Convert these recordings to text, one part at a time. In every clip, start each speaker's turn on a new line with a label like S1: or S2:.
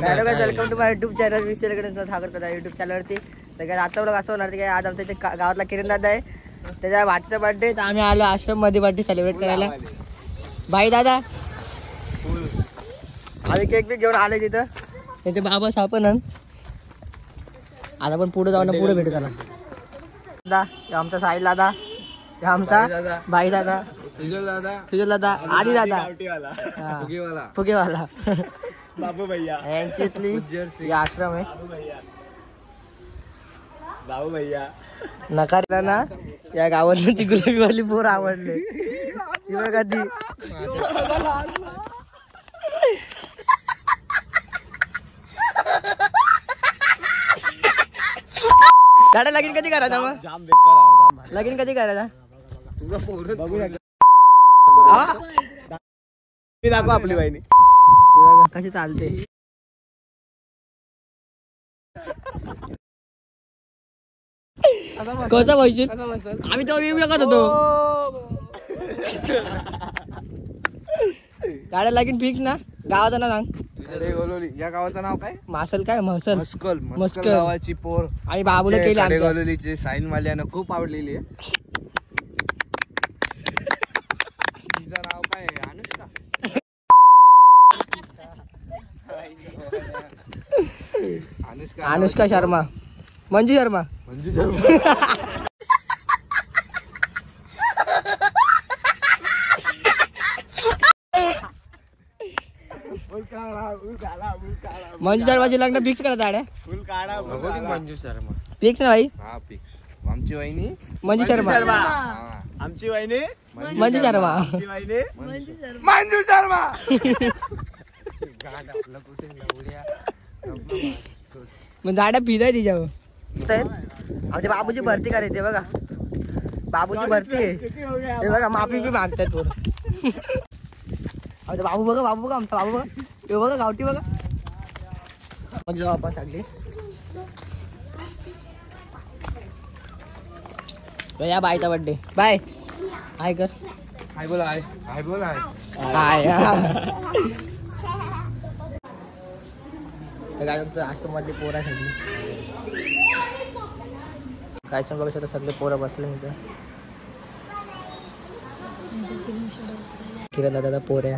S1: Welcome to my YouTube channel. विसरकडे सागर कदा YouTube चॅनलवरती. तर काय आजचा ब्लॉग असं होणार की आज आमच्या इथे गावातला किरण दादा आहे, त्याच्या भाचीचा बर्थडे. तर आम्ही आलो आश्रम मध्ये बर्थडे सेलिब्रेट करायला. भाई दादा आम्ही केक बी घेऊन आले तिथं. त्याचे बाबा सापन आता पण पुढे जाऊन पुढे भेटू त्याला. दादा आमचा साहिल दादा, आमचा भाई दादा, सुजल दादा, आदी दादा, फुगेवाला बाबू भैया यांची इथली आश्रम आहे. बाबू भैया नकार ना या गावातली ती गुलाबीवाली पोर आवडले कधी. गाड्या लगीन कधी करायचा मग? लगीन कधी करायचा?
S2: दाखव आपली बहिणी
S1: कशी चालते. कसं बसशील? आम्ही तो येऊ शकत होतो. गाड्या लगीन फिक्स ना? गावाचं ना सांग.
S2: या गावाचं नाव काय?
S1: मासल काय? महसल
S2: मस्कल गावाची पोर
S1: आणि बाबूला केली
S2: गोलोलीची साईन वाल्यानं खूप आवडलेली आहे. तिचं नाव काय? अनुष्का.
S1: अनुष्का शर्मा, मंजू शर्मा. मंजू शर्माचे लग्न फिक्स करा दाड्या.
S2: मंजू शर्मा
S1: फिक्स ना भाई?
S2: हा फिक्स. आमची वहिनी
S1: मंजू शर्मा.
S2: आमची वहिनी
S1: मंजू शर्मा.
S2: मंजू शर्मा.
S1: मग दाड्या फिराय तिच्यावर. आमच्या बाबूची भरती करायची बघा. बाबूची भरती आहे हे बघा. माफी बी मागतात पोरं. आमचा बाबू बघा, बाबू बघा, आमचा बाबू बघा, हे बघा गावठी बघा. म्हणजे आपण सगळे या बायचा बर्थडे. बाय हाय कर.
S2: हाय बोला. हाय हाय बोला.
S1: हाय काय आश्रम मधली पोरं सगळी काय सांग बघू शकता. सगळे पोरं बसले इथं. किरण दादा पोऱ्या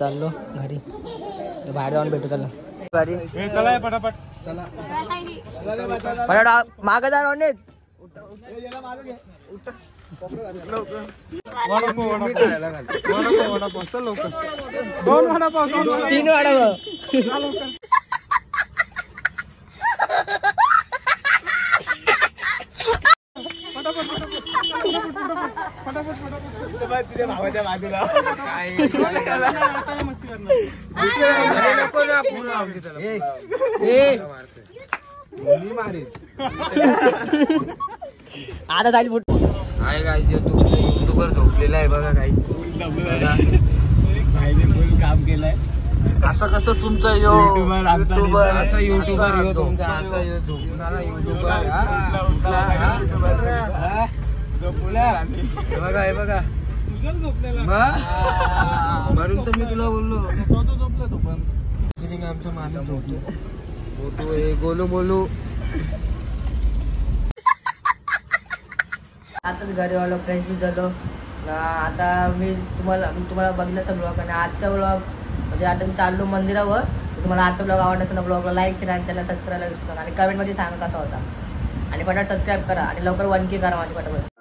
S1: चाललो घरी, बाहेर जाऊन भेटू त्याला घरी. पटापट मागं जा रोनित. तीन वडापाव. आता जाईल फुट
S2: आहे काय तुमचं युट्यूबर झोपलेला आहे बघा काही काम केलंय.
S1: असं कसं तुमचं युट्यूबर
S2: असं युट्यूबर तुमचा असं झोपून आला युट्यूबर बघा हे बघा म्हणून तर मी तुला बोललो आमचा माणूस झोपतो गोलू बोलू.
S1: आताच घरी आलो, फ्रेंड्स बी झालो. आता मी तुम्हाला बघण्याचा ब्लॉग आणि आजचा ब्लॉग म्हणजे आता मी चाललो मंदिरावर. तुम्हाला आजचा ब्लॉग आवडला असेल ब्लॉगला लाईक शेअर आणि चॅनल सबस्क्राईब करायला विसरू नका आणि कमेंटमध्ये सांगा कसा होता आणि पटापट सबस्क्राईब करा आणि लवकर 1K करा माझ्या पटापट.